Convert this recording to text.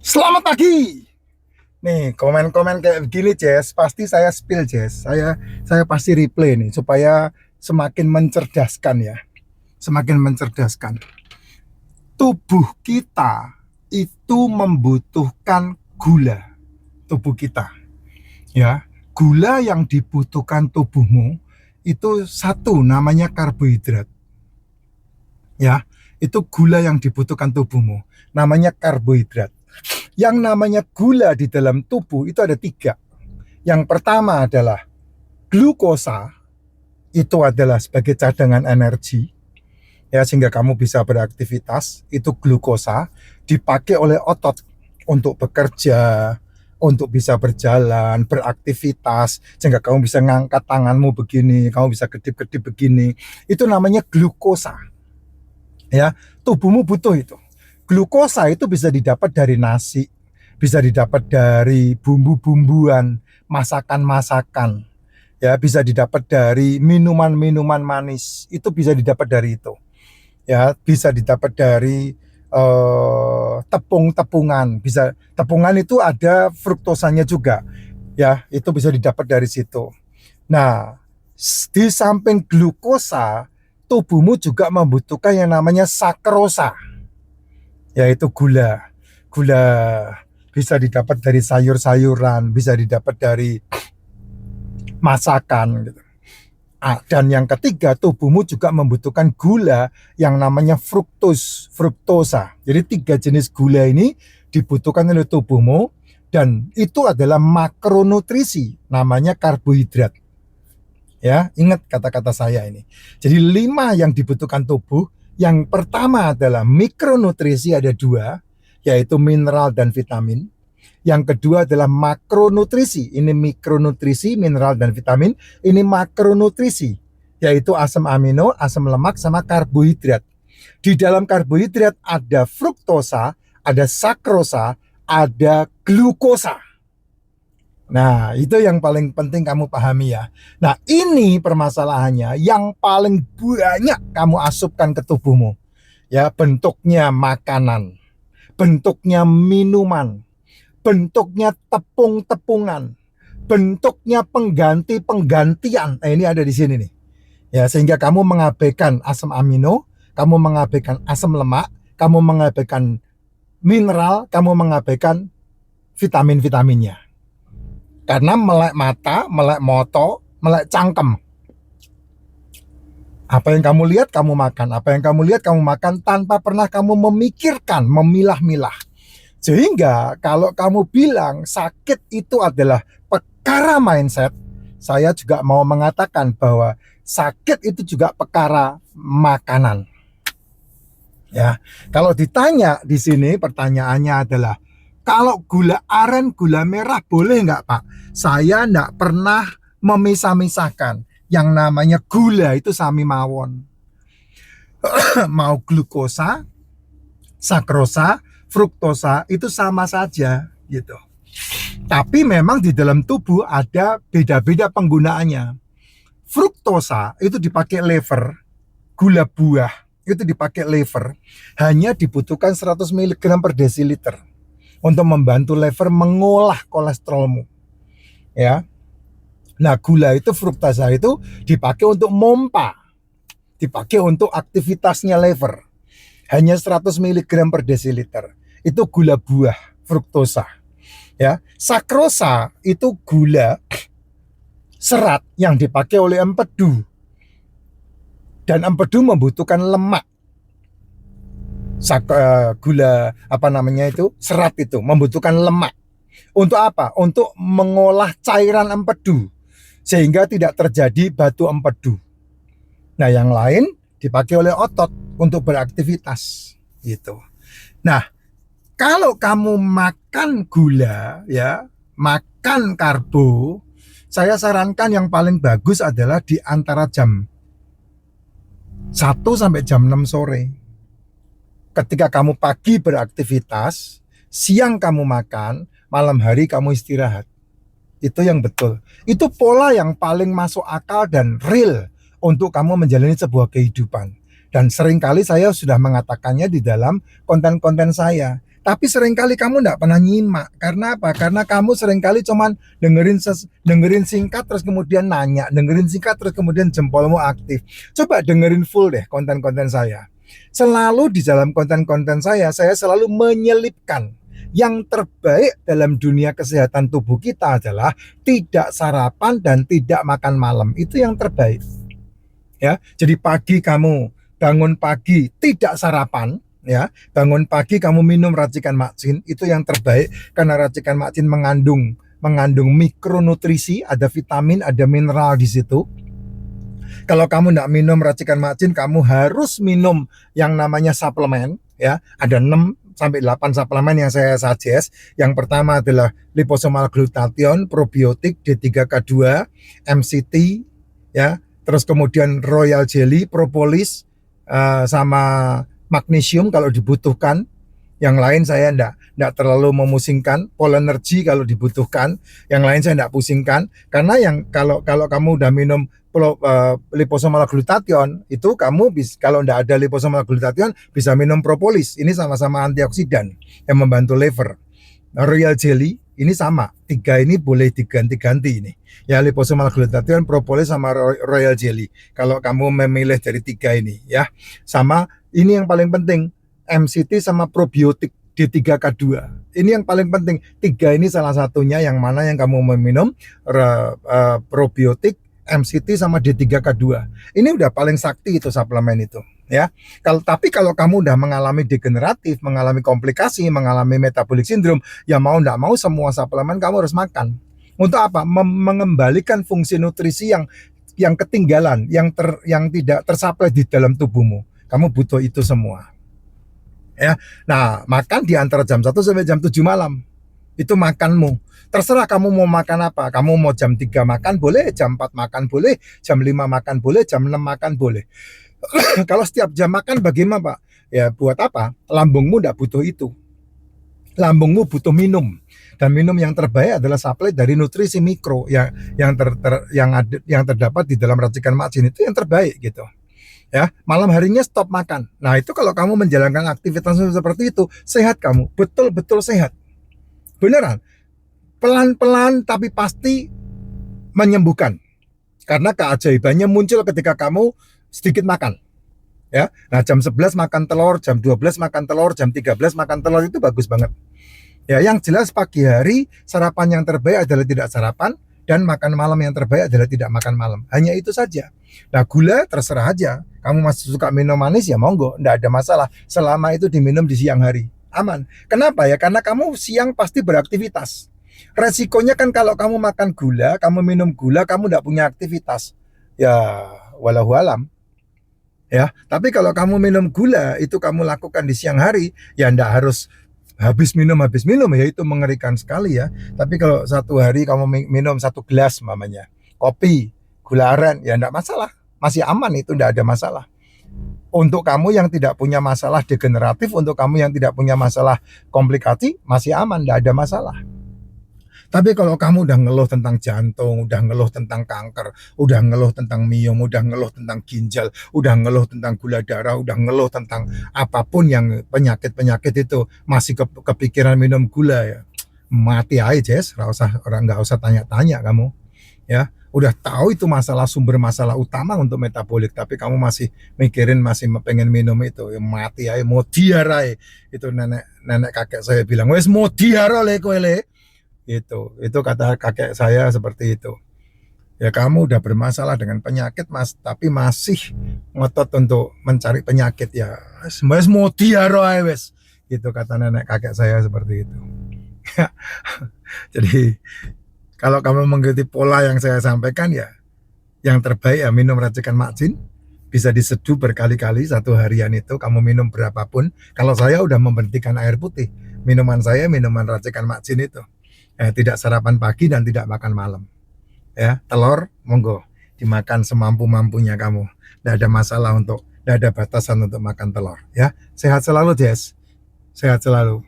Selamat pagi. Nih, komen-komen kayak begini, Jess, pasti saya spill, Jess. Saya pasti replay nih supaya semakin mencerdaskan ya. Semakin mencerdaskan. Tubuh kita itu membutuhkan gula. Tubuh kita, ya. Gula yang dibutuhkan tubuhmu itu satu namanya karbohidrat. Ya, itu gula yang dibutuhkan tubuhmu. Namanya karbohidrat. Yang namanya gula di dalam tubuh itu ada tiga. Yang pertama adalah glukosa, itu adalah sebagai cadangan energi, ya sehingga kamu bisa beraktivitas. Itu glukosa dipakai oleh otot untuk bekerja, untuk bisa berjalan, beraktivitas, sehingga kamu bisa ngangkat tanganmu begini, kamu bisa kedip-kedip begini. Itu namanya glukosa. Ya, tubuhmu butuh itu. Glukosa itu bisa didapat dari nasi, bisa didapat dari bumbu-bumbuan, masakan-masakan, ya bisa didapat dari minuman-minuman manis, itu bisa didapat dari itu, ya bisa didapat dari tepung-tepungan, bisa tepungan itu ada fruktosanya juga, ya itu bisa didapat dari situ. Nah, di samping glukosa, tubuhmu juga membutuhkan yang namanya sakrosa, yaitu gula. Gula bisa didapat dari sayur-sayuran, bisa didapat dari masakan gitu. Dan yang ketiga, tubuhmu juga membutuhkan gula yang namanya fruktosa. Jadi tiga jenis gula ini dibutuhkan oleh tubuhmu, dan itu adalah makronutrisi, namanya karbohidrat. Ya, ingat kata-kata saya ini. Jadi 5 yang dibutuhkan tubuh. Yang pertama adalah mikronutrisi, ada 2, yaitu mineral dan vitamin. Yang kedua adalah makronutrisi. Ini mikronutrisi, mineral dan vitamin. Ini makronutrisi, yaitu asam amino, asam lemak, sama karbohidrat. Di dalam karbohidrat ada fruktosa, ada sakrosa, ada glukosa. Nah, itu yang paling penting kamu pahami ya. Nah, ini permasalahannya yang paling banyak kamu asupkan ke tubuhmu. Ya, bentuknya makanan, bentuknya minuman, bentuknya tepung-tepungan, bentuknya pengganti-penggantian. Nah, ini ada di sini nih. Ya, sehingga kamu mengabaikan asam amino, kamu mengabaikan asam lemak, kamu mengabaikan mineral, kamu mengabaikan vitamin-vitaminnya. Karena melek mata, melek moto, melek cangkem. Apa yang kamu lihat, kamu makan. Apa yang kamu lihat, kamu makan tanpa pernah kamu memikirkan, memilah-milah. Sehingga kalau kamu bilang sakit itu adalah perkara mindset, saya juga mau mengatakan bahwa sakit itu juga perkara makanan. Ya, kalau ditanya di sini pertanyaannya adalah, kalau gula aren, gula merah boleh nggak Pak? Saya nggak pernah memisah-misahkan. Yang namanya gula itu sami mawon. Mau glukosa, sakrosa, fruktosa itu sama saja gitu. Tapi memang di dalam tubuh ada beda-beda penggunaannya. Fruktosa itu dipakai liver, gula buah itu dipakai liver, hanya dibutuhkan 100 mg per desiliter untuk membantu liver mengolah kolesterolmu. Ya. Nah, gula itu, fruktosa itu dipakai untuk mompa, dipakai untuk aktivitasnya liver. Hanya 100 mg per desiliter. Itu gula buah, fruktosa. Ya, sakrosa itu gula serat yang dipakai oleh empedu. Dan empedu membutuhkan lemak. Gula apa namanya itu, serat itu membutuhkan lemak. Untuk apa? Untuk mengolah cairan empedu sehingga tidak terjadi batu empedu. Nah, yang lain dipakai oleh otot untuk beraktivitas gitu. Nah, kalau kamu makan gula ya, makan karbo, saya sarankan yang paling bagus adalah di antara jam 1 sampai jam 6 sore. Ketika kamu pagi beraktivitas, siang kamu makan, malam hari kamu istirahat. Itu yang betul. Itu pola yang paling masuk akal dan real untuk kamu menjalani sebuah kehidupan. Dan seringkali saya sudah mengatakannya di dalam konten-konten saya. Tapi seringkali kamu tidak pernah nyimak. Karena apa? Karena kamu seringkali cuman dengerin singkat terus kemudian nanya, dengerin singkat terus kemudian jempolmu aktif. Coba dengerin full deh konten-konten saya. Selalu di dalam konten-konten saya selalu menyelipkan yang terbaik dalam dunia kesehatan tubuh kita adalah tidak sarapan dan tidak makan malam. Itu yang terbaik. Ya, jadi pagi kamu bangun pagi tidak sarapan, ya, bangun pagi kamu minum racikan makcin, itu yang terbaik karena racikan makcin mengandung mikronutrisi, ada vitamin, ada mineral di situ. Kalau kamu tidak minum racikan makcin, kamu harus minum yang namanya suplemen, ya. Ada 6 sampai 8 suplemen yang saya suggest. Yang pertama adalah liposomal glutathione, probiotik, D3K2, MCT, ya. Terus kemudian royal jelly, propolis, sama magnesium kalau dibutuhkan. Yang lain saya enggak terlalu memusingkan. Polenergy kalau dibutuhkan. Yang lain saya enggak pusingkan. Karena yang kalau kamu udah minum liposomal glutathione, itu kamu kalau enggak ada liposomal glutathione bisa minum propolis. Ini sama-sama antioksidan yang membantu liver. Royal jelly ini sama, 3 ini boleh diganti-ganti ini. Ya, liposomal glutathione, propolis sama royal jelly. Kalau kamu memilih dari 3 ini, ya. Sama ini yang paling penting, MCT sama probiotik D3K2. Ini yang paling penting. 3 ini salah satunya yang mana yang kamu meminum probiotik, MCT sama D3K2. Ini udah paling sakti itu suplemen itu. Ya, tapi kalau kamu udah mengalami degeneratif, mengalami komplikasi, mengalami metabolic syndrome, ya mau nggak mau semua suplemen kamu harus makan. Untuk apa? Mengembalikan fungsi nutrisi yang ketinggalan, yang tidak tersuplai di dalam tubuhmu. Kamu butuh itu semua. Ya, nah makan di antara jam 1 sampai jam 7 malam. Itu makanmu. Terserah kamu mau makan apa. Kamu mau jam 3 makan boleh, jam 4 makan boleh, jam 5 makan boleh, jam 6 makan boleh. Kalau setiap jam makan bagaimana Pak? Ya buat apa? Lambungmu tidak butuh itu. Lambungmu butuh minum. Dan minum yang terbaik adalah suplai dari nutrisi mikro yang terdapat di dalam racikan makcin, itu yang terbaik gitu. Ya, malam harinya stop makan. Nah, itu kalau kamu menjalankan aktivitas seperti itu, sehat kamu, betul-betul sehat. Beneran. Pelan-pelan tapi pasti menyembuhkan. Karena keajaibannya muncul ketika kamu sedikit makan. Ya. Nah, jam 11 makan telur, jam 12 makan telur, jam 13 makan telur, itu bagus banget. Ya, yang jelas pagi hari sarapan yang terbaik adalah tidak sarapan, dan makan malam yang terbaik adalah tidak makan malam. Hanya itu saja. Nah, gula terserah aja. Kamu masih suka minum manis ya monggo, enggak ada masalah. Selama itu diminum di siang hari, aman. Kenapa ya? Karena kamu siang pasti beraktivitas. Resikonya kan kalau kamu makan gula, kamu minum gula, kamu enggak punya aktivitas. Ya, walau alam. Ya, tapi kalau kamu minum gula itu kamu lakukan di siang hari, ya enggak harus habis minum ya, itu mengerikan sekali ya. Tapi kalau satu hari kamu minum 1 gelas mamanya kopi gula aren, ya enggak masalah, masih aman, itu enggak ada masalah. Untuk kamu yang tidak punya masalah degeneratif, untuk kamu yang tidak punya masalah komplikasi, masih aman, enggak ada masalah. Tapi kalau kamu udah ngeluh tentang jantung, udah ngeluh tentang kanker, udah ngeluh tentang miom, udah ngeluh tentang ginjal, udah ngeluh tentang gula darah, udah ngeluh tentang apapun yang penyakit-penyakit itu, masih kepikiran minum gula, ya mati aja Jess, nggak usah tanya-tanya kamu. Ya, udah tahu itu sumber masalah utama untuk metabolik, tapi kamu masih mikirin, masih pengen minum itu, ya mati aja, mau diare. Itu nenek kakek saya bilang, wes mau diare le kowe le. Itu kata kakek saya seperti itu. Ya, kamu udah bermasalah dengan penyakit mas, tapi masih ngotot untuk mencari penyakit, ya wes mau diare wes. Itu kata nenek kakek saya seperti itu. Jadi kalau kamu mengikuti pola yang saya sampaikan, ya yang terbaik ya minum racikan makcin. Bisa diseduh berkali-kali satu harian itu, kamu minum berapapun. Kalau saya udah memberhentikan air putih, minuman saya minuman racikan makcin itu. Tidak sarapan pagi dan tidak makan malam. Ya, telur monggo dimakan semampu-mampunya kamu. Tidak ada masalah tidak ada batasan untuk makan telur. Ya, sehat selalu Jess. Sehat selalu.